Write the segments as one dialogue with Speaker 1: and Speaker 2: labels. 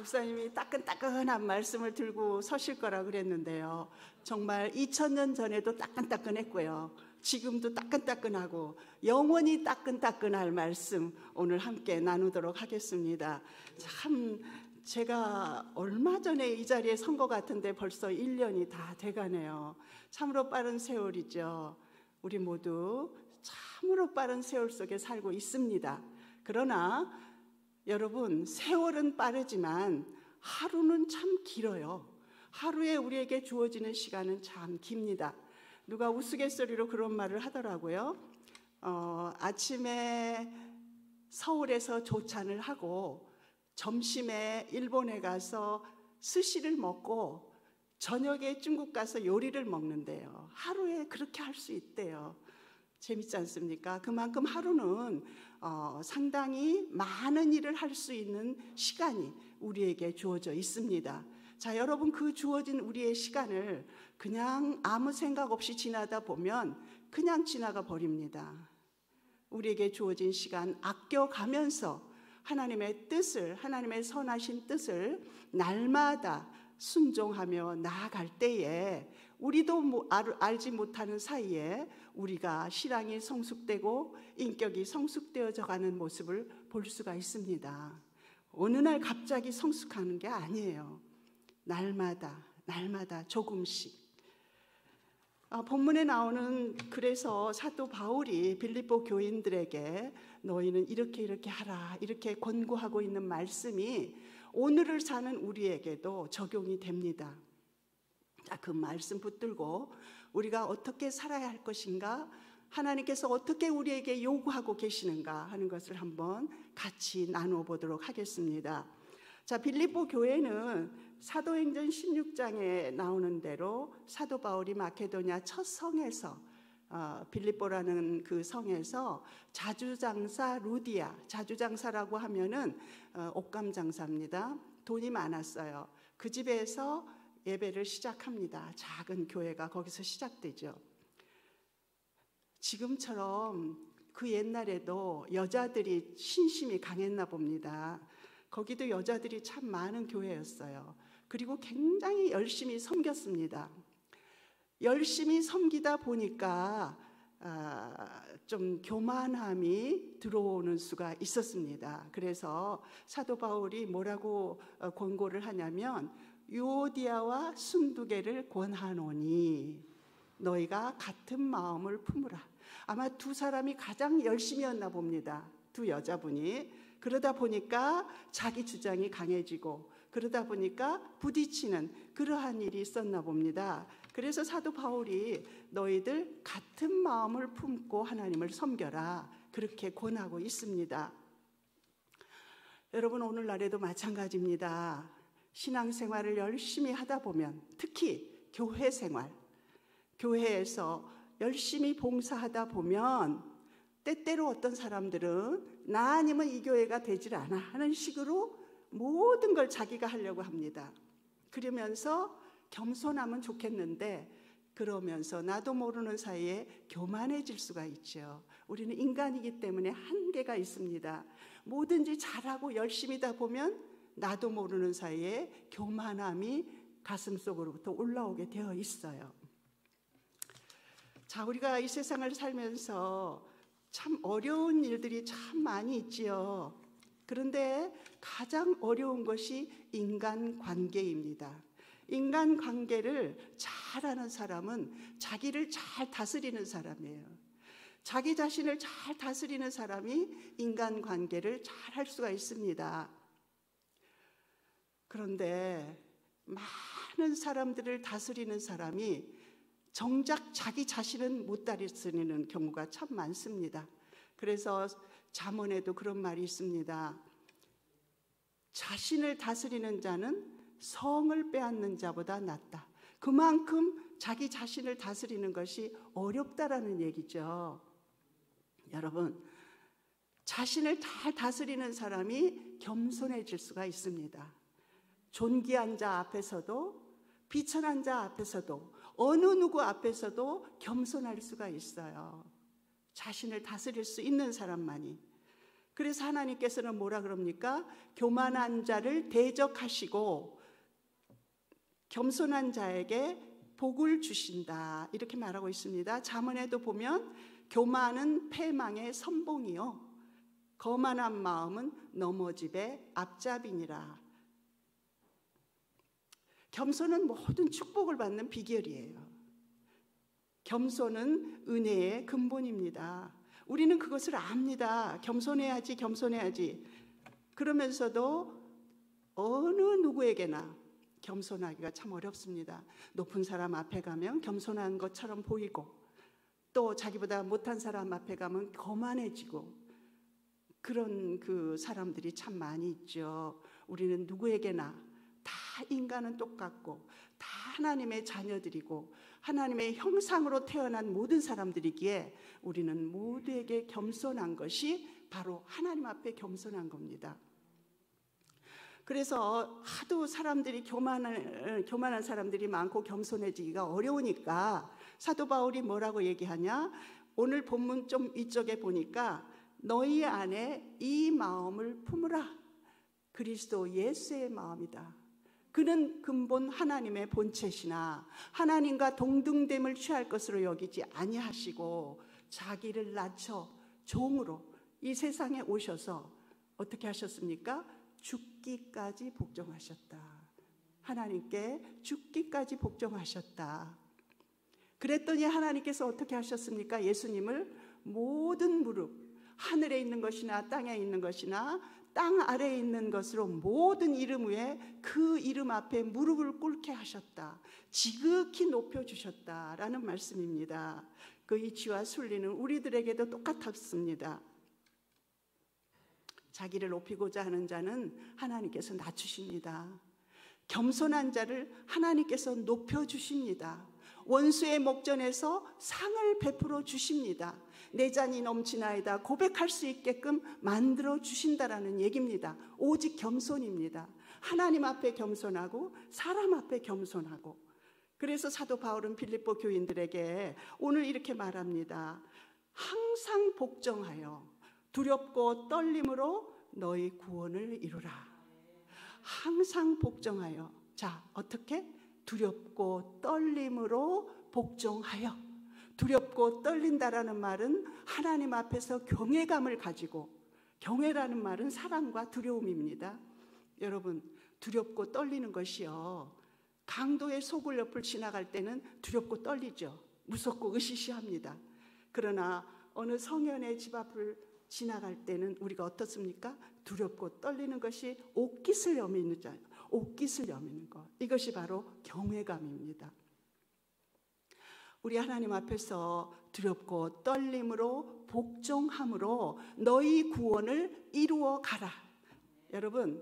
Speaker 1: 목사님이 따끈따끈한 말씀을 들고 서실 거라 그랬는데요. 정말 2000년 전에도 따끈따끈했고요. 지금도 따끈따끈하고 영원히 따끈따끈할 말씀 오늘 함께 나누도록 하겠습니다. 참 제가 얼마 전에 이 자리에 선 것 같은데 벌써 1년이 다 돼가네요. 참으로 빠른 세월이죠. 우리 모두 참으로 빠른 세월 속에 살고 있습니다. 그러나 여러분, 세월은 빠르지만 하루는 참 길어요. 하루에 우리에게 주어지는 시간은 참 깁니다. 누가 우스갯소리로 그런 말을 하더라고요. 아침에 서울에서 조찬을 하고 점심에 일본에 가서 스시를 먹고 저녁에 중국 가서 요리를 먹는데요. 하루에 그렇게 할 수 있대요. 재밌지 않습니까? 그만큼 하루는 상당히 많은 일을 할 수 있는 시간이 우리에게 주어져 있습니다. 자, 여러분, 그 주어진 우리의 시간을 그냥 아무 생각 없이 지나다 보면 그냥 지나가 버립니다. 우리에게 주어진 시간 아껴가면서 하나님의 뜻을, 하나님의 선하신 뜻을 날마다 순종하며 나아갈 때에 우리도 알지 못하는 사이에 우리가 신앙이 성숙되고 인격이 성숙되어져 가는 모습을 볼 수가 있습니다. 어느 날 갑자기 성숙하는 게 아니에요. 날마다 조금씩. 본문에 나오는, 그래서 사도 바울이 빌립보 교인들에게 너희는 이렇게 하라, 이렇게 권고하고 있는 말씀이 오늘을 사는 우리에게도 적용이 됩니다. 자, 그 말씀 붙들고 우리가 어떻게 살아야 할 것인가, 하나님께서 어떻게 우리에게 요구하고 계시는가 하는 것을 한번 같이 나누어 보도록 하겠습니다. 자, 빌립보 교회는 사도행전 16장에 나오는 대로 사도 바울이 마케도냐 첫 성에서 빌립보라는 그 성에서 자주장사 루디아, 자주장사라고 하면은 옷감장사입니다. 돈이 많았어요. 그 집에서 예배를 시작합니다. 작은 교회가 거기서 시작되죠. 지금처럼 그 옛날에도 여자들이 신심이 강했나 봅니다. 거기도 여자들이 참 많은 교회였어요. 그리고 굉장히 열심히 섬겼습니다. 열심히 섬기다 보니까 좀 교만함이 들어오는 수가 있었습니다. 그래서 사도 바울이 뭐라고 권고를 하냐면 유오디아와 순두개를 권하노니 너희가 같은 마음을 품으라. 아마 두 사람이 가장 열심히였나 봅니다. 두 여자분이. 그러다 보니까 자기 주장이 강해지고 그러다 보니까 부딪히는 그러한 일이 있었나 봅니다. 그래서 사도 바울이 너희들 같은 마음을 품고 하나님을 섬겨라, 그렇게 권하고 있습니다. 여러분, 오늘날에도 마찬가지입니다. 신앙생활을 열심히 하다 보면, 특히 교회 생활, 교회에서 열심히 봉사하다 보면 때때로 어떤 사람들은 나 아니면 이 교회가 되질 않아 하는 식으로 모든 걸 자기가 하려고 합니다. 그러면서 겸손하면 좋겠는데 그러면서 나도 모르는 사이에 교만해질 수가 있죠. 우리는 인간이기 때문에 한계가 있습니다. 뭐든지 잘하고 열심히다 보면 나도 모르는 사이에 교만함이 가슴속으로부터 올라오게 되어 있어요. 자, 우리가 이 세상을 살면서 참 어려운 일들이 참 많이 있지요. 그런데 가장 어려운 것이 인간관계입니다. 인간관계를 잘하는 사람은 자기를 잘 다스리는 사람이에요. 자기 자신을 잘 다스리는 사람이 인간관계를 잘 할 수가 있습니다. 그런데 많은 사람들을 다스리는 사람이 정작 자기 자신은 못 다스리는 경우가 참 많습니다. 그래서 잠언에도 그런 말이 있습니다. 자신을 다스리는 자는 성을 빼앗는 자보다 낫다. 그만큼 자기 자신을 다스리는 것이 어렵다라는 얘기죠. 여러분, 자신을 잘 다스리는 사람이 겸손해질 수가 있습니다. 존귀한 자 앞에서도, 비천한 자 앞에서도, 어느 누구 앞에서도 겸손할 수가 있어요. 자신을 다스릴 수 있는 사람만이. 그래서 하나님께서는 뭐라 그럽니까? 교만한 자를 대적하시고 겸손한 자에게 복을 주신다, 이렇게 말하고 있습니다. 잠언에도 보면 교만은 패망의 선봉이요 거만한 마음은 넘어집의 앞잡이니라. 겸손은 모든 축복을 받는 비결이에요. 겸손은 은혜의 근본입니다. 우리는 그것을 압니다. 겸손해야지, 겸손해야지. 그러면서도 어느 누구에게나 겸손하기가 참 어렵습니다. 높은 사람 앞에 가면 겸손한 것처럼 보이고, 또 자기보다 못한 사람 앞에 가면 거만해지고, 그런 그 사람들이 참 많이 있죠. 우리는 누구에게나 다 인간은 똑같고 다 하나님의 자녀들이고 하나님의 형상으로 태어난 모든 사람들이기에 우리는 모두에게 겸손한 것이 바로 하나님 앞에 겸손한 겁니다. 그래서 하도 사람들이 교만한 사람들이 많고 겸손해지기가 어려우니까 사도 바울이 뭐라고 얘기하냐? 오늘 본문 좀 이쪽에 보니까 너희 안에 이 마음을 품으라. 그리스도 예수의 마음이다. 그는 근본 하나님의 본체시나 하나님과 동등됨을 취할 것으로 여기지 아니하시고 자기를 낮춰 종으로 이 세상에 오셔서 어떻게 하셨습니까? 죽기까지 복종하셨다. 하나님께 죽기까지 복종하셨다. 그랬더니 하나님께서 어떻게 하셨습니까? 예수님을 모든 무릎, 하늘에 있는 것이나 땅에 있는 것이나 땅 아래에 있는 것으로 모든 이름 위에 그 이름 앞에 무릎을 꿇게 하셨다. 지극히 높여주셨다라는 말씀입니다. 그 이치와 순리는 우리들에게도 똑같았습니다. 자기를 높이고자 하는 자는 하나님께서 낮추십니다. 겸손한 자를 하나님께서 높여주십니다. 원수의 목전에서 상을 베풀어 주십니다. 내 잔이 넘치나이다 고백할 수 있게끔 만들어 주신다라는 얘기입니다. 오직 겸손입니다. 하나님 앞에 겸손하고 사람 앞에 겸손하고. 그래서 사도 바울은 빌립보 교인들에게 오늘 이렇게 말합니다. 항상 복종하여 두렵고 떨림으로 너희 구원을 이루라. 항상 복종하여. 자, 어떻게? 두렵고 떨림으로 복종하여. 두렵고 떨린다라는 말은 하나님 앞에서 경외감을 가지고, 경외라는 말은 사랑과 두려움입니다. 여러분, 두렵고 떨리는 것이요, 강도의 소굴 옆을 지나갈 때는 두렵고 떨리죠. 무섭고 으시시합니다. 그러나 어느 성현의 집 앞을 지나갈 때는 우리가 어떻습니까? 두렵고 떨리는 것이 옷깃을 여미는 자, 옷깃을 여미는 것, 이것이 바로 경외감입니다. 우리 하나님 앞에서 두렵고 떨림으로 복종함으로 너희 구원을 이루어 가라. 여러분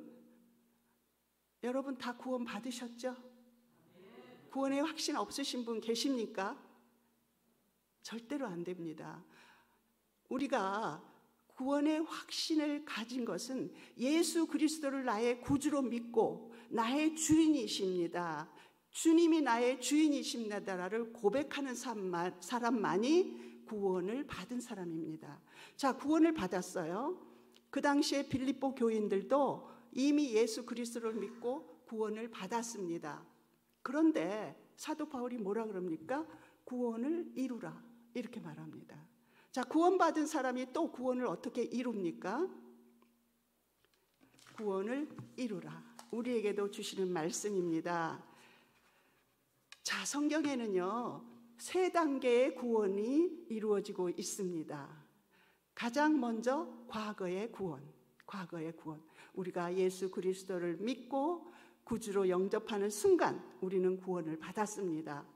Speaker 1: 다 구원 받으셨죠? 구원의 확신 없으신 분 계십니까? 절대로 안 됩니다. 우리가 구원의 확신을 가진 것은 예수 그리스도를 나의 구주로 믿고 나의 주인이십니다. 주님이 나의 주인이십니다를 고백하는 사람만이 구원을 받은 사람입니다. 자, 구원을 받았어요. 그 당시에 빌립보 교인들도 이미 예수 그리스도를 믿고 구원을 받았습니다. 그런데 사도 바울이 뭐라 그럽니까? 구원을 이루라, 이렇게 말합니다. 자, 구원받은 사람이 또 구원을 어떻게 이룹니까? 구원을 이루라. 우리에게도 주시는 말씀입니다. 자, 성경에는요, 3단계의 구원이 이루어지고 있습니다. 가장 먼저 과거의 구원. 우리가 예수 그리스도를 믿고 구주로 영접하는 순간 우리는 구원을 받았습니다.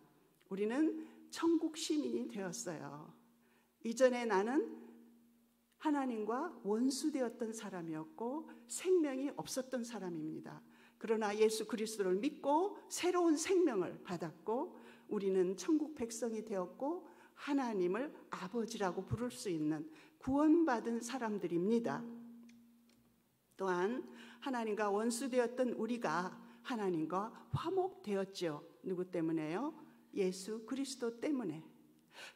Speaker 1: 우리는 천국 시민이 되었어요. 이전에 나는 하나님과 원수되었던 사람이었고 생명이 없었던 사람입니다. 그러나 예수 그리스도를 믿고 새로운 생명을 받았고 우리는 천국 백성이 되었고 하나님을 아버지라고 부를 수 있는 구원받은 사람들입니다. 또한 하나님과 원수되었던 우리가 하나님과 화목되었죠. 누구 때문에요? 예수 그리스도 때문에.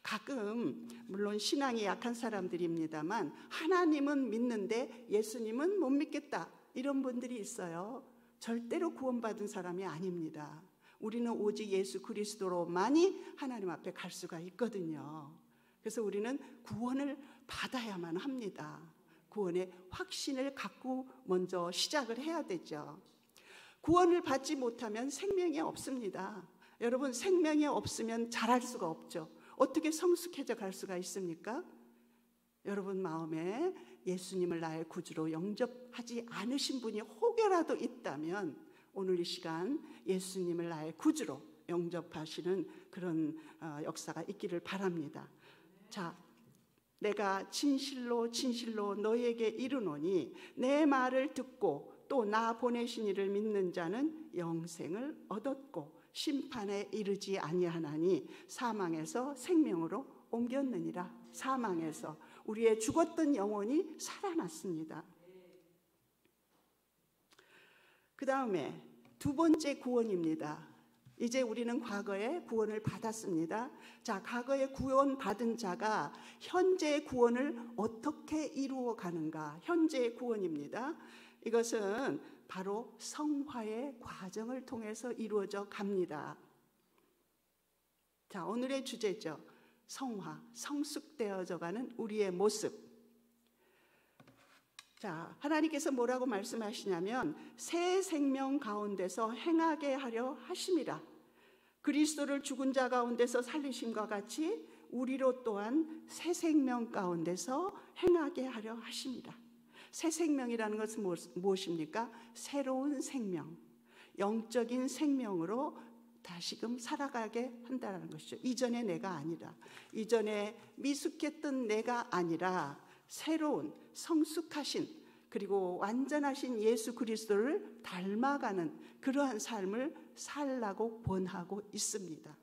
Speaker 1: 가끔 물론 신앙이 약한 사람들입니다만 하나님은 믿는데 예수님은 못 믿겠다, 이런 분들이 있어요. 절대로 구원받은 사람이 아닙니다. 우리는 오직 예수 그리스도로만이 하나님 앞에 갈 수가 있거든요. 그래서 우리는 구원을 받아야만 합니다. 구원의 확신을 갖고 먼저 시작을 해야 되죠. 구원을 받지 못하면 생명이 없습니다. 여러분, 생명이 없으면 자랄 수가 없죠. 어떻게 성숙해져 갈 수가 있습니까? 여러분 마음에 예수님을 나의 구주로 영접하지 않으신 분이 혹여라도 있다면 오늘 이 시간 예수님을 나의 구주로 영접하시는 그런 역사가 있기를 바랍니다. 자, 내가 진실로 진실로 너희에게 이르노니 내 말을 듣고 또 나 보내신 이를 믿는 자는 영생을 얻었고 심판에 이르지 아니하나니 사망에서 생명으로 옮겼느니라. 사망에서 우리의 죽었던 영혼이 살아났습니다. 그 다음에 두 번째 구원입니다. 이제 우리는 과거에 구원을 받았습니다. 자, 과거에 구원 받은 자가 현재의 구원을 어떻게 이루어 가는가? 현재의 구원입니다. 이것은 바로 성화의 과정을 통해서 이루어져 갑니다. 자, 오늘의 주제죠. 성화, 성숙되어져 가는 우리의 모습. 자, 하나님께서 뭐라고 말씀하시냐면 새 생명 가운데서 행하게 하려 하심이라. 그리스도를 죽은 자 가운데서 살리심과 같이 우리로 또한 새 생명 가운데서 행하게 하려 하심이라. 새 생명이라는 것은 무엇입니까? 새로운 생명, 영적인 생명으로 다시금 살아가게 한다는 것이죠. 이전의 내가 아니라, 이전에 미숙했던 내가 아니라 새로운 성숙하신 그리고 완전하신 예수 그리스도를 닮아가는 그러한 삶을 살라고 권하고 있습니다.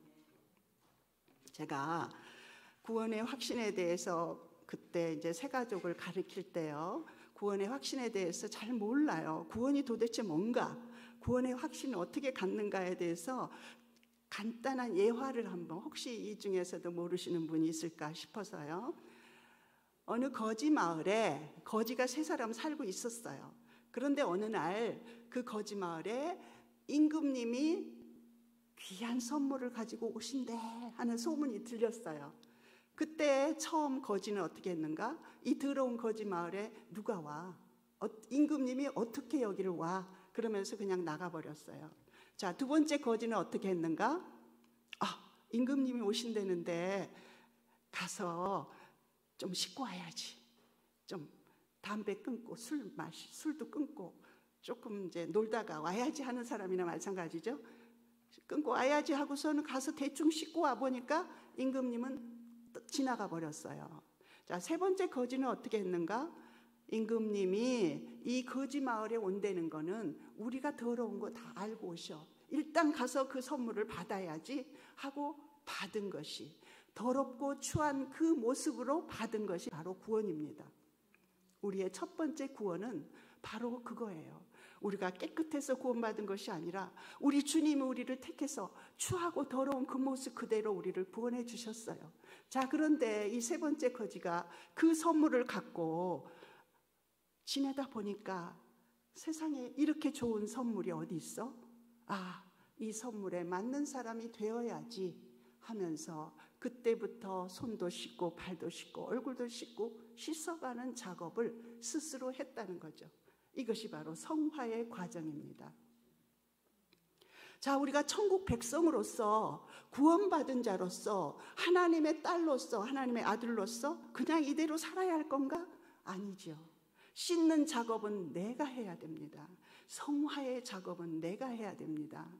Speaker 1: 제가 구원의 확신에 대해서 그때 이제 새가족을 가르칠 때요, 구원의 확신에 대해서 잘 몰라요. 구원이 도대체 뭔가, 구원의 확신을 어떻게 갖는가에 대해서 간단한 예화를 한번, 혹시 이 중에서도 모르시는 분이 있을까 싶어서요. 어느 거지 마을에 거지가 3사람 살고 있었어요. 그런데 어느 날 그 거지 마을에 임금님이 귀한 선물을 가지고 오신대 하는 소문이 들렸어요. 그때 처음 거지는 어떻게 했는가? 이 더러운 거지 마을에 누가 와? 임금님이 어떻게 여기를 와? 그러면서 그냥 나가버렸어요. 자, 두 번째 거지는 어떻게 했는가? 임금님이 오신다는데 가서 좀 씻고 와야지. 좀 담배 끊고 술도 끊고 조금 이제 놀다가 와야지 하는 사람이나 마찬가지죠. 끊고 와야지 하고서는 가서 대충 씻고 와 보니까 임금님은 지나가 버렸어요. 자, 세 번째 거지는 어떻게 했는가? 임금님이 이 거지 마을에 온다는 거는 우리가 더러운 거 다 알고 오셔. 일단 가서 그 선물을 받아야지 하고 받은 것이, 더럽고 추한 그 모습으로 받은 것이 바로 구원입니다. 우리의 첫 번째 구원은 바로 그거예요. 우리가 깨끗해서 구원받은 것이 아니라 우리 주님이 우리를 택해서 추하고 더러운 그 모습 그대로 우리를 구원해 주셨어요. 자, 그런데 이 세 번째 거지가 그 선물을 갖고 지내다 보니까 세상에 이렇게 좋은 선물이 어디 있어? 이 선물에 맞는 사람이 되어야지 하면서 그때부터 손도 씻고 발도 씻고 얼굴도 씻고 씻어가는 작업을 스스로 했다는 거죠. 이것이 바로 성화의 과정입니다. 자, 우리가 천국 백성으로서 구원받은 자로서 하나님의 딸로서 하나님의 아들로서 그냥 이대로 살아야 할 건가? 아니죠. 씻는 작업은 내가 해야 됩니다. 성화의 작업은 내가 해야 됩니다.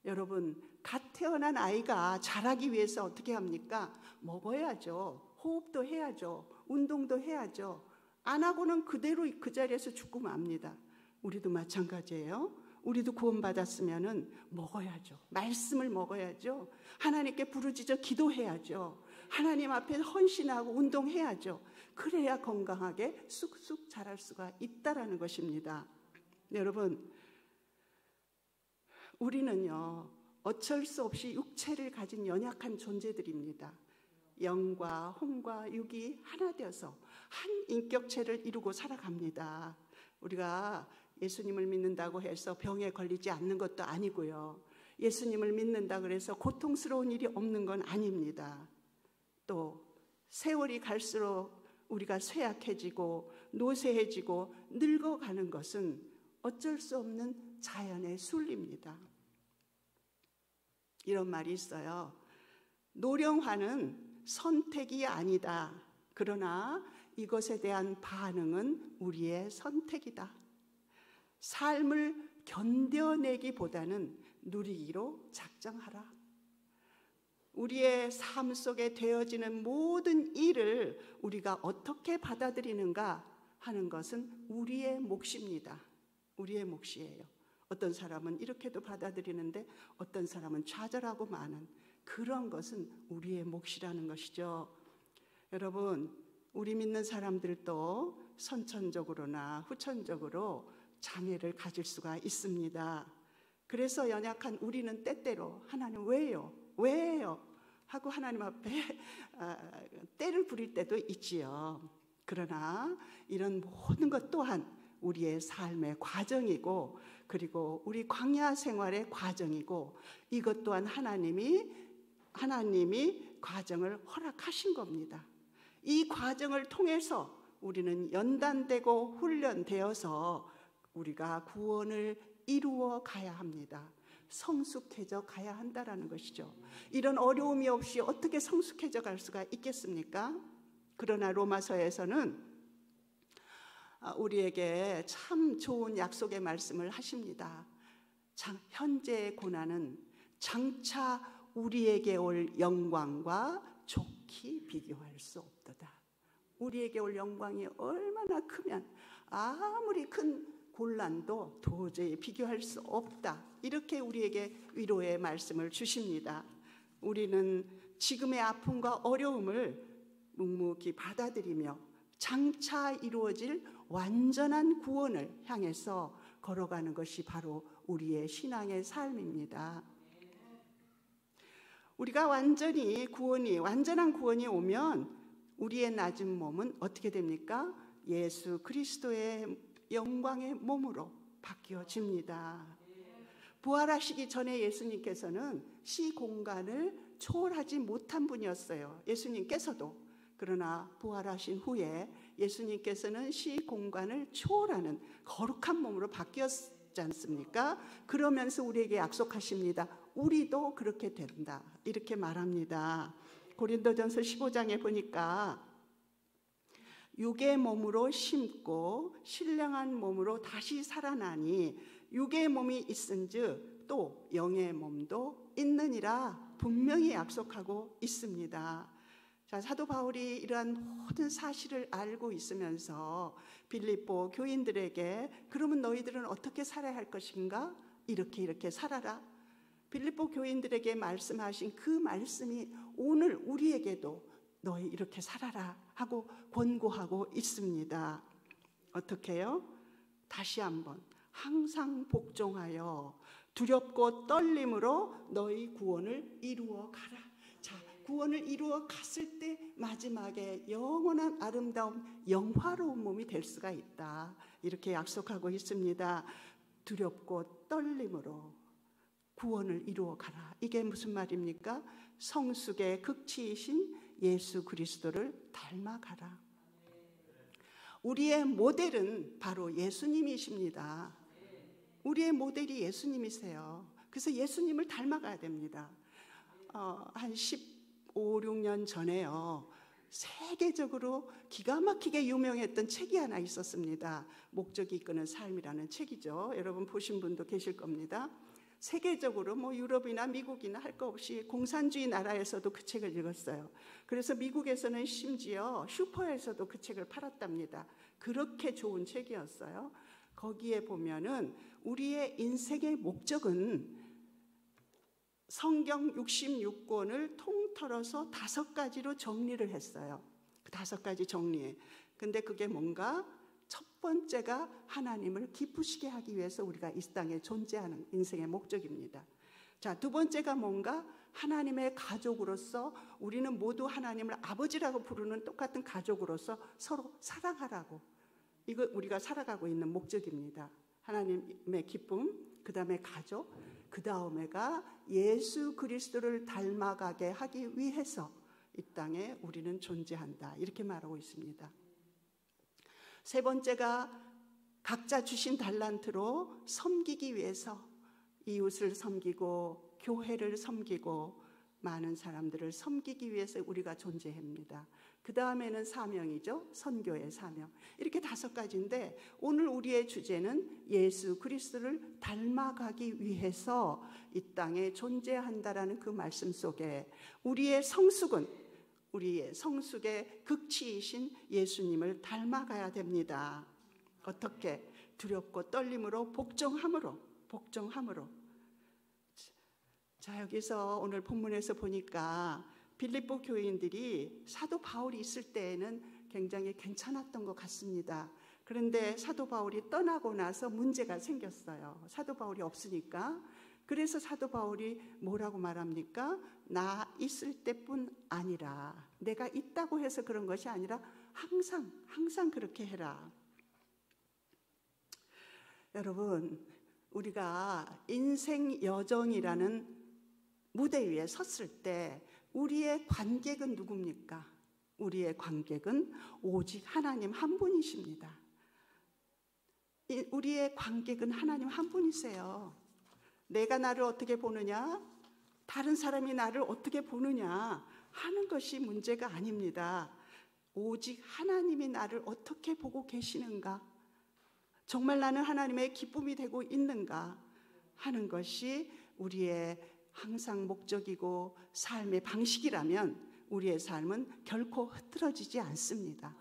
Speaker 1: 여러분, 갓 태어난 아이가 자라기 위해서 어떻게 합니까? 먹어야죠. 호흡도 해야죠. 운동도 해야죠. 안 하고는 그대로 그 자리에서 죽고 맙니다. 우리도 마찬가지예요. 우리도 구원받았으면은 먹어야죠. 말씀을 먹어야죠. 하나님께 부르짖어 기도해야죠. 하나님 앞에 헌신하고 운동해야죠. 그래야 건강하게 쑥쑥 자랄 수가 있다라는 것입니다. 여러분, 우리는요, 어쩔 수 없이 육체를 가진 연약한 존재들입니다. 영과 혼과 육이 하나 되어서 한 인격체를 이루고 살아갑니다. 우리가 예수님을 믿는다고 해서 병에 걸리지 않는 것도 아니고요. 예수님을 믿는다 그래서 고통스러운 일이 없는 건 아닙니다. 또 세월이 갈수록 우리가 쇠약해지고 노쇠해지고 늙어가는 것은 어쩔 수 없는 자연의 순리입니다. 이런 말이 있어요. 노령화는 선택이 아니다. 그러나 이것에 대한 반응은 우리의 선택이다. 삶을 견뎌내기보다는 누리기로 작정하라. 우리의 삶 속에 되어지는 모든 일을 우리가 어떻게 받아들이는가 하는 것은 우리의 몫입니다. 우리의 몫이에요. 어떤 사람은 이렇게도 받아들이는데 어떤 사람은 좌절하고 마는 그런 것은 우리의 몫이라는 것이죠. 여러분, 우리 믿는 사람들도 선천적으로나 후천적으로 장애를 가질 수가 있습니다. 그래서 연약한 우리는 때때로 하나님 왜요? 왜요? 하고 하나님 앞에 때를 부릴 때도 있지요. 그러나 이런 모든 것 또한 우리의 삶의 과정이고 그리고 우리 광야 생활의 과정이고 이것 또한 하나님이 과정을 허락하신 겁니다. 이 과정을 통해서 우리는 연단되고 훈련되어서 우리가 구원을 이루어 가야 합니다. 성숙해져 가야 한다라는 것이죠. 이런 어려움이 없이 어떻게 성숙해져 갈 수가 있겠습니까? 그러나 로마서에서는 우리에게 참 좋은 약속의 말씀을 하십니다. 현재의 고난은 장차 우리에게 올 영광과 좋게 비교할 수 없도다. 우리에게 올 영광이 얼마나 크면 아무리 큰 곤란도 도저히 비교할 수 없다. 이렇게 우리에게 위로의 말씀을 주십니다. 우리는 지금의 아픔과 어려움을 묵묵히 받아들이며 장차 이루어질 완전한 구원을 향해서 걸어가는 것이 바로 우리의 신앙의 삶입니다. 우리가 완전한 구원이 오면 우리의 낮은 몸은 어떻게 됩니까? 예수 그리스도의 영광의 몸으로 바뀌어집니다. 부활하시기 전에 예수님께서는 시공간을 초월하지 못한 분이었어요. 예수님께서도. 그러나 부활하신 후에 예수님께서는 시공간을 초월하는 거룩한 몸으로 바뀌었지 않습니까? 그러면서 우리에게 약속하십니다. 우리도 그렇게 된다. 이렇게 말합니다. 고린도전서 15장에 보니까 육의 몸으로 심고 신령한 몸으로 다시 살아나니 육의 몸이 있은즉 또 영의 몸도 있느니라 분명히 약속하고 있습니다. 자, 사도 바울이 이러한 모든 사실을 알고 있으면서 빌립보 교인들에게 그러면 너희들은 어떻게 살아야 할 것인가? 이렇게 살아라. 빌립보 교인들에게 말씀하신 그 말씀이 오늘 우리에게도 너희 이렇게 살아라 하고 권고하고 있습니다. 어떻게요? 다시 한번 항상 복종하여 두렵고 떨림으로 너희 구원을 이루어 가라. 자, 구원을 이루어 갔을 때 마지막에 영원한 아름다운 영화로운 몸이 될 수가 있다. 이렇게 약속하고 있습니다. 두렵고 떨림으로 구원을 이루어 가라. 이게 무슨 말입니까? 성숙의 극치이신 예수 그리스도를 닮아가라. 우리의 모델은 바로 예수님이십니다. 우리의 모델이 예수님이세요. 그래서 예수님을 닮아가야 됩니다. 한 15, 16년 전에요. 세계적으로 기가 막히게 유명했던 책이 하나 있었습니다. 목적이 이끄는 삶이라는 책이죠. 여러분 보신 분도 계실 겁니다. 세계적으로 뭐 유럽이나 미국이나 할 거 없이 공산주의 나라에서도 그 책을 읽었어요. 그래서 미국에서는 심지어 슈퍼에서도 그 책을 팔았답니다. 그렇게 좋은 책이었어요. 거기에 보면은 우리의 인생의 목적은 성경 66권을 통틀어서 5가지로 정리를 했어요. 그 5가지 정리해. 근데 그게 뭔가? 첫 번째가 하나님을 기쁘시게 하기 위해서 우리가 이 땅에 존재하는 인생의 목적입니다. 자, 두 번째가 뭔가? 하나님의 가족으로서 우리는 모두 하나님을 아버지라고 부르는 똑같은 가족으로서 서로 사랑하라고. 이거 우리가 살아가고 있는 목적입니다. 하나님의 기쁨, 그 다음에 가족, 그 다음에가 예수 그리스도를 닮아가게 하기 위해서 이 땅에 우리는 존재한다. 이렇게 말하고 있습니다. 세 번째가 각자 주신 달란트로 섬기기 위해서 이웃을 섬기고 교회를 섬기고 많은 사람들을 섬기기 위해서 우리가 존재합니다. 그 다음에는 사명이죠. 선교의 사명. 이렇게 5가지인데 오늘 우리의 주제는 예수 그리스도를 닮아가기 위해서 이 땅에 존재한다라는 그 말씀 속에 우리의 성숙의 극치이신 예수님을 닮아가야 됩니다. 어떻게? 두렵고 떨림으로 복종함으로. 자, 여기서 오늘 본문에서 보니까 빌립보 교인들이 사도 바울이 있을 때에는 굉장히 괜찮았던 것 같습니다. 그런데 사도 바울이 떠나고 나서 문제가 생겼어요. 사도 바울이 없으니까. 그래서 사도 바울이 뭐라고 말합니까? 나 있을 때뿐 아니라, 내가 있다고 해서 그런 것이 아니라 항상 그렇게 해라. 여러분, 우리가 인생 여정이라는 무대 위에 섰을 때 우리의 관객은 누굽니까? 우리의 관객은 오직 하나님 한 분이십니다. 우리의 관객은 하나님 한 분이세요. 내가 나를 어떻게 보느냐, 다른 사람이 나를 어떻게 보느냐 하는 것이 문제가 아닙니다. 오직 하나님이 나를 어떻게 보고 계시는가, 정말 나는 하나님의 기쁨이 되고 있는가 하는 것이 우리의 항상 목적이고 삶의 방식이라면 우리의 삶은 결코 흐트러지지 않습니다.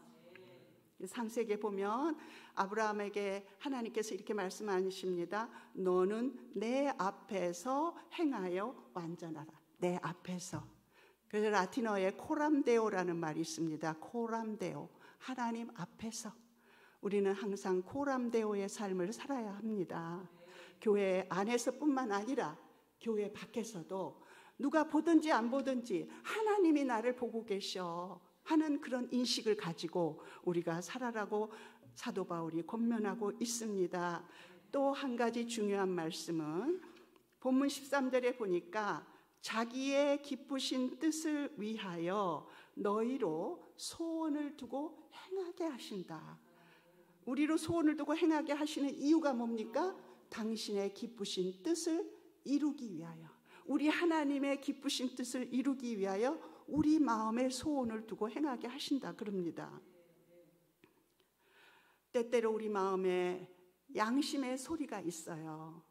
Speaker 1: 창세기에 보면 아브라함에게 하나님께서 이렇게 말씀하십니다. 너는 내 앞에서 행하여 완전하라. 내 앞에서. 그래서 라틴어에 코람데오라는 말이 있습니다. 코람데오. 하나님 앞에서. 우리는 항상 코람데오의 삶을 살아야 합니다. 교회 안에서뿐만 아니라 교회 밖에서도 누가 보든지 안 보든지 하나님이 나를 보고 계셔 하는 그런 인식을 가지고 우리가 살아라고 사도 바울이 권면하고 있습니다. 또 한 가지 중요한 말씀은 본문 13절에 보니까 자기의 기쁘신 뜻을 위하여 너희로 소원을 두고 행하게 하신다. 우리로 소원을 두고 행하게 하시는 이유가 뭡니까? 당신의 기쁘신 뜻을 이루기 위하여, 우리 하나님의 기쁘신 뜻을 이루기 위하여 우리 마음에 소원을 두고 행하게 하신다 그럽니다. 때때로 우리 마음에 양심의 소리가 있어요.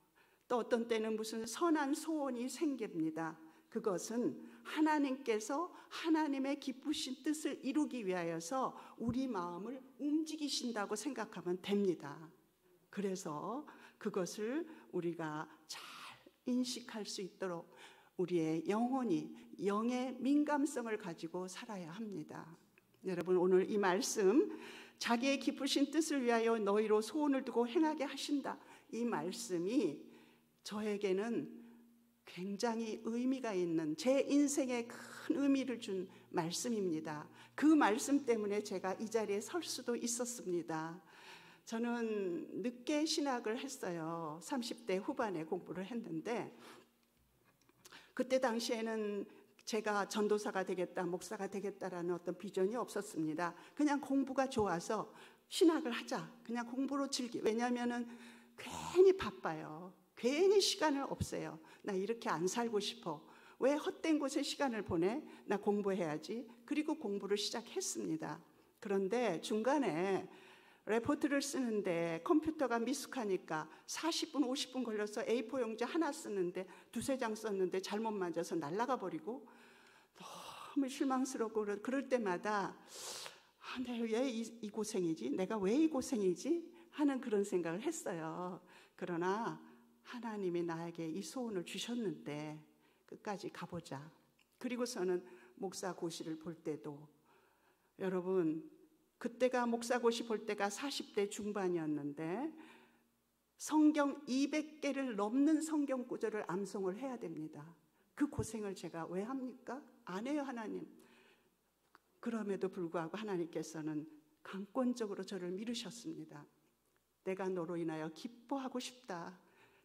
Speaker 1: 또 어떤 때는 무슨 선한 소원이 생깁니다. 그것은 하나님께서 하나님의 기쁘신 뜻을 이루기 위하여서 우리 마음을 움직이신다고 생각하면 됩니다. 그래서 그것을 우리가 잘 인식할 수 있도록 우리의 영혼이 영의 민감성을 가지고 살아야 합니다. 여러분, 오늘 이 말씀, 자기의 기쁘신 뜻을 위하여 너희로 소원을 두고 행하게 하신다, 이 말씀이 저에게는 굉장히 의미가 있는, 제 인생에 큰 의미를 준 말씀입니다. 그 말씀 때문에 제가 이 자리에 설 수도 있었습니다. 저는 늦게 신학을 했어요. 30대 후반에 공부를 했는데, 그때 당시에는 제가 전도사가 되겠다, 목사가 되겠다라는 어떤 비전이 없었습니다. 그냥 공부가 좋아서 신학을 하자, 그냥 공부로 왜냐하면은 괜히 바빠요. 괜히 시간을 없애요. 나 이렇게 안 살고 싶어. 왜 헛된 곳에 시간을 보내? 나 공부해야지. 그리고 공부를 시작했습니다. 그런데 중간에 레포트를 쓰는데 컴퓨터가 미숙하니까 40분, 50분 걸려서 A4 용지 하나 쓰는데 2-3장 썼는데 잘못 맞아서 날아가 버리고 너무 실망스럽고, 그럴 때마다 내가 왜 이 고생이지? 내가 왜 이 고생이지? 하는 그런 생각을 했어요. 그러나 하나님이 나에게 이 소원을 주셨는데 끝까지 가보자. 그리고서는 목사고시를 볼 때도, 여러분, 그때가 목사고시 볼 때가 40대 중반이었는데 성경 200개를 넘는 성경 구절을 암송을 해야 됩니다. 그 고생을 제가 왜 합니까? 안 해요, 하나님. 그럼에도 불구하고 하나님께서는 강권적으로 저를 미루셨습니다. 내가 너로 인하여 기뻐하고 싶다.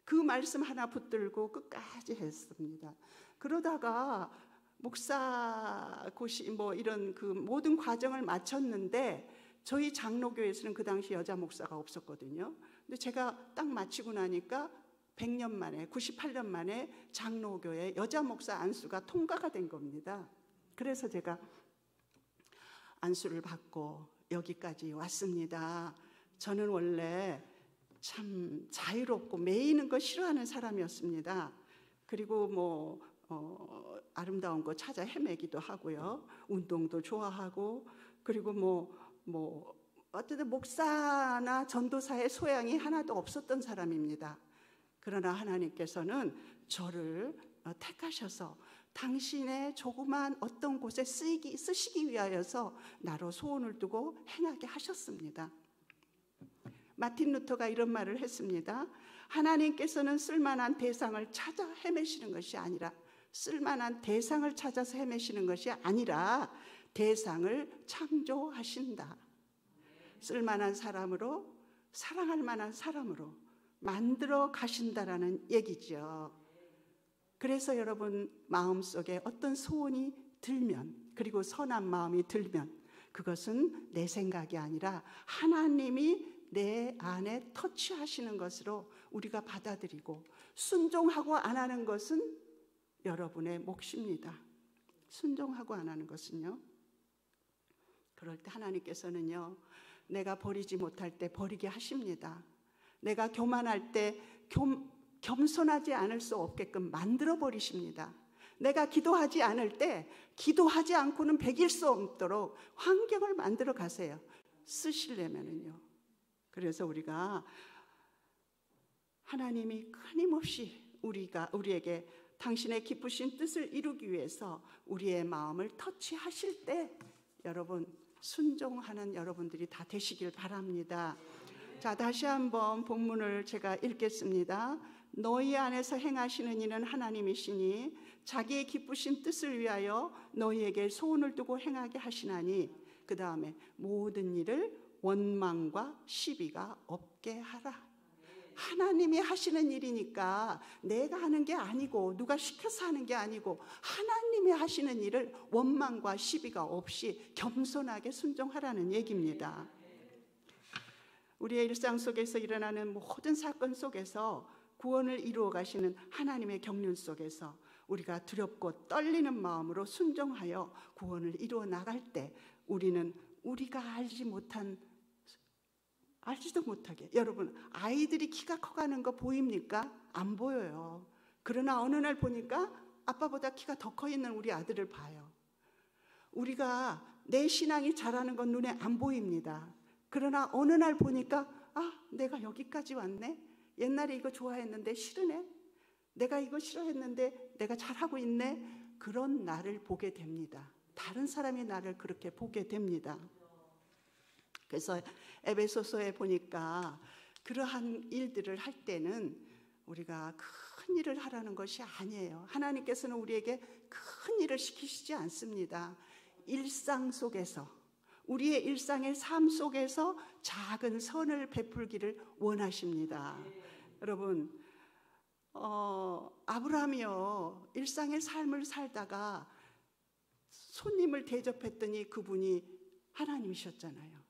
Speaker 1: 그 말씀 하나 붙들고 끝까지 했습니다. 그러다가 목사고시 이런 그 모든 과정을 마쳤는데 저희 장로교회에서는 그 당시 여자 목사가 없었거든요. 근데 제가 딱 마치고 나니까 100년 만에 98년 만에 장로교회 여자 목사 안수가 통과가 된 겁니다. 그래서 제가 안수를 받고 여기까지 왔습니다. 저는 원래 참 자유롭고 매이는 거 싫어하는 사람이었습니다. 그리고 아름다운 거 찾아 헤매기도 하고요. 운동도 좋아하고, 그리고 어쨌든 목사나 전도사의 소양이 하나도 없었던 사람입니다. 그러나 하나님께서는 저를 택하셔서 당신의 조그만 어떤 곳에 쓰시기 위하여서 나로 소원을 두고 행하게 하셨습니다. 마틴 루터가 이런 말을 했습니다. 하나님께서는 쓸만한 대상을 찾아 헤매시는 것이 아니라 쓸만한 대상을 찾아서 헤매시는 것이 아니라 대상을 창조하신다. 쓸만한 사람으로, 사랑할 만한 사람으로 만들어 가신다라는 얘기죠. 그래서 여러분 마음속에 어떤 소원이 들면, 그리고 선한 마음이 들면 그것은 내 생각이 아니라 하나님이 내 안에 터치하시는 것으로 우리가 받아들이고, 순종하고 안 하는 것은 여러분의 몫입니다. 순종하고 안 하는 것은요. 그럴 때 하나님께서는요, 내가 버리지 못할 때 버리게 하십니다. 내가 교만할 때 겸손하지 않을 수 없게끔 만들어 버리십니다. 내가 기도하지 않을 때 기도하지 않고는 배길 수 없도록 환경을 만들어 가세요. 쓰시려면은요. 그래서 우리가 하나님이 끊임없이 우리에게 당신의 기쁘신 뜻을 이루기 위해서 우리의 마음을 터치하실 때 여러분 순종하는 여러분들이 다 되시길 바랍니다. 자, 다시 한번 본문을 제가 읽겠습니다. 너희 안에서 행하시는 이는 하나님이시니 자기의 기쁘신 뜻을 위하여 너희에게 소원을 두고 행하게 하시나니 그 다음에 모든 일을 원망과 시비가 없게 하라. 하나님이 하시는 일이니까 내가 하는 게 아니고 누가 시켜서 하는 게 아니고 하나님이 하시는 일을 원망과 시비가 없이 겸손하게 순종하라는 얘기입니다. 우리의 일상 속에서 일어나는 모든 사건 속에서 구원을 이루어 가시는 하나님의 경륜 속에서 우리가 두렵고 떨리는 마음으로 순종하여 구원을 이루어 나갈 때 우리는 우리가 알지도 못하게, 여러분 아이들이 키가 커가는 거 보입니까? 안 보여요. 그러나 어느 날 보니까 아빠보다 키가 더 커 있는 우리 아들을 봐요. 우리가 내 신앙이 자라는 건 눈에 안 보입니다. 그러나 어느 날 보니까 내가 여기까지 왔네. 옛날에 이거 좋아했는데 싫으네. 내가 이거 싫어했는데 내가 잘하고 있네. 그런 나를 보게 됩니다. 다른 사람이 나를 그렇게 보게 됩니다. 그래서 에베소서에 보니까 그러한 일들을 할 때는 우리가 큰 일을 하라는 것이 아니에요. 하나님께서는 우리에게 큰 일을 시키시지 않습니다. 일상 속에서, 우리의 일상의 삶 속에서 작은 선을 베풀기를 원하십니다. 여러분, 아브라함이요, 일상의 삶을 살다가 손님을 대접했더니 그분이 하나님이셨잖아요.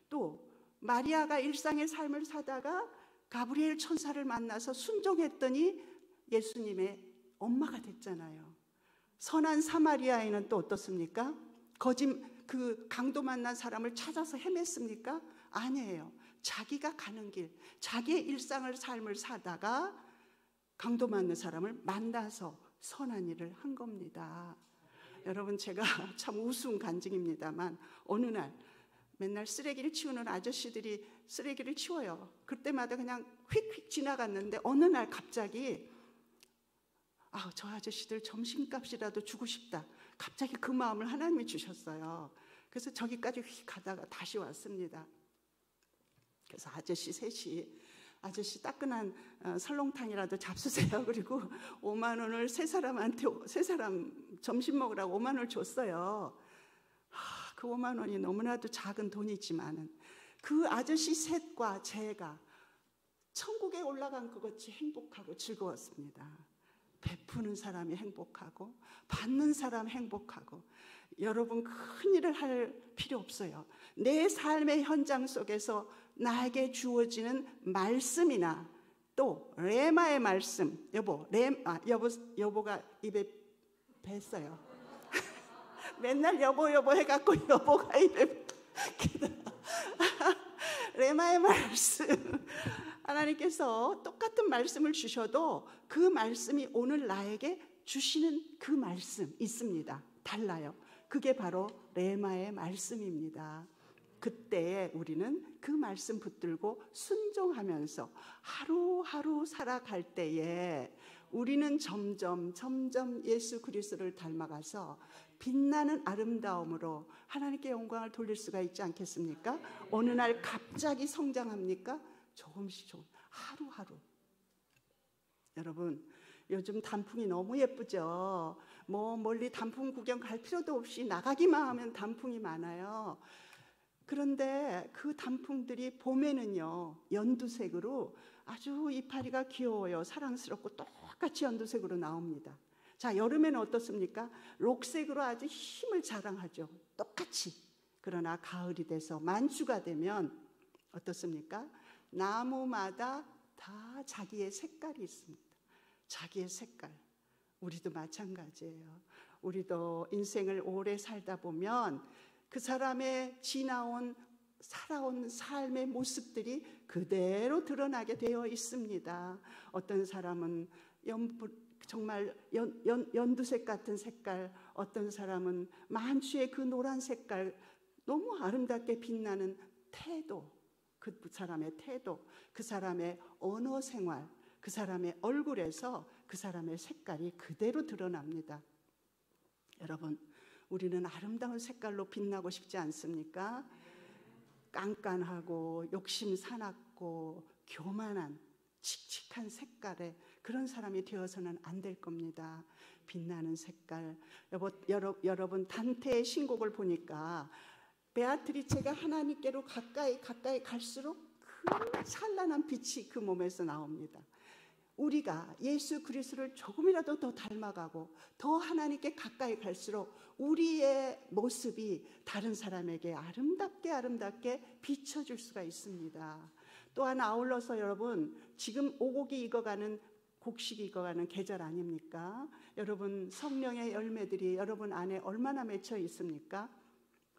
Speaker 1: 또 마리아가 일상의 삶을 사다가 가브리엘 천사를 만나서 순종했더니 예수님의 엄마가 됐잖아요. 선한 사마리아인은 또 어떻습니까? 그 강도 만난 사람을 찾아서 헤맸습니까? 아니에요. 자기가 가는 길, 자기의 일상을 삶을 사다가 강도 만난 사람을 만나서 선한 일을 한 겁니다. 여러분, 제가 참 우스운 간증입니다만 어느 날 맨날 쓰레기를 치우는 아저씨들이 쓰레기를 치워요. 그때마다 그냥 휙휙 지나갔는데 어느 날 갑자기 저 아저씨들 점심값이라도 주고 싶다. 갑자기 그 마음을 하나님이 주셨어요. 그래서 저기까지 휙 가다가 다시 왔습니다. 그래서 아저씨 셋이 아저씨 따끈한 설렁탕이라도 잡수세요. 그리고 5만 원을 세 사람 점심 먹으라고 5만 원을 줬어요. 그 5만 원이 너무나도 작은 돈이지만은 그 아저씨 셋과 제가 천국에 올라간 것 같이 행복하고 즐거웠습니다. 베푸는 사람이 행복하고 받는 사람 행복하고. 여러분, 큰 일을 할 필요 없어요. 내 삶의 현장 속에서 나에게 주어지는 말씀이나 또 레마의 말씀. 여보가 입에 뱄어요. 맨날 여보 해갖고 여보가 입에 레마의 말씀. 하나님께서 똑같은 말씀을 주셔도 그 말씀이 오늘 나에게 주시는 그 말씀 있습니다. 달라요. 그게 바로 레마의 말씀입니다. 그때에 우리는 그 말씀 붙들고 순종하면서 하루하루 살아갈 때에 우리는 점점 예수 그리스도를 닮아가서 빛나는 아름다움으로 하나님께 영광을 돌릴 수가 있지 않겠습니까? 어느 날 갑자기 성장합니까? 조금씩 하루하루. 여러분, 요즘 단풍이 너무 예쁘죠? 멀리 단풍 구경 갈 필요도 없이 나가기만 하면 단풍이 많아요. 그런데 그 단풍들이 봄에는요, 연두색으로 아주 이파리가 귀여워요. 사랑스럽고 똑같이 연두색으로 나옵니다. 자, 여름에는 어떻습니까? 녹색으로 아주 힘을 자랑하죠. 똑같이. 그러나 가을이 돼서 만주가 되면 어떻습니까? 나무마다 다 자기의 색깔이 있습니다. 자기의 색깔. 우리도 마찬가지예요. 우리도 인생을 오래 살다 보면 그 사람의 살아온 삶의 모습들이 그대로 드러나게 되어 있습니다. 어떤 사람은 정말 연두색 같은 색깔, 어떤 사람은 만추의 그 노란 색깔, 너무 아름답게 빛나는 태도, 그 사람의 태도, 그 사람의 언어 생활, 그 사람의 얼굴에서 그 사람의 색깔이 그대로 드러납니다. 여러분, 우리는 아름다운 색깔로 빛나고 싶지 않습니까? 깐깐하고 욕심 사납고 교만한 칙칙한 색깔의 그런 사람이 되어서는 안 될 겁니다. 빛나는 색깔. 여러분, 단테의 신곡을 보니까 베아트리체가 하나님께로 가까이 갈수록 그 찬란한 빛이 그 몸에서 나옵니다. 우리가 예수 그리스도를 조금이라도 더 닮아가고 더 하나님께 가까이 갈수록 우리의 모습이 다른 사람에게 아름답게 비춰줄 수가 있습니다. 또한 아울러서 여러분, 지금 곡식이 익어가는 계절 아닙니까? 여러분, 성령의 열매들이 여러분 안에 얼마나 맺혀 있습니까?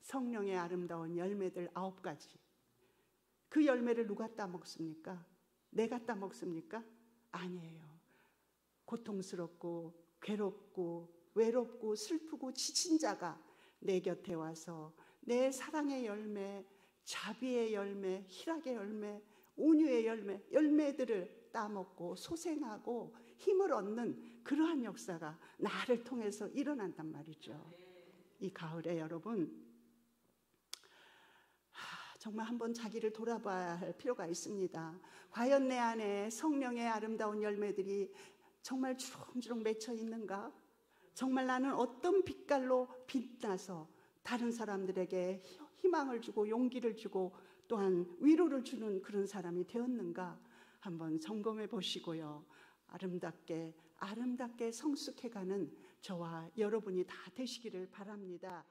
Speaker 1: 성령의 아름다운 열매들 9가지. 그 열매를 누가 따먹습니까? 내가 따먹습니까? 아니에요. 고통스럽고 괴롭고 외롭고 슬프고 지친 자가 내 곁에 와서 내 사랑의 열매, 자비의 열매, 희락의 열매, 온유의 열매들을 따먹고 소생하고 힘을 얻는 그러한 역사가 나를 통해서 일어난단 말이죠. 이 가을에 여러분, 정말 한번 자기를 돌아봐야 할 필요가 있습니다. 과연 내 안에 성령의 아름다운 열매들이 정말 주렁주렁 맺혀 있는가? 정말 나는 어떤 빛깔로 빛나서 다른 사람들에게 희망을 주고 용기를 주고 또한 위로를 주는 그런 사람이 되었는가? 한번 점검해 보시고요. 아름답게 성숙해가는 저와 여러분이 다 되시기를 바랍니다.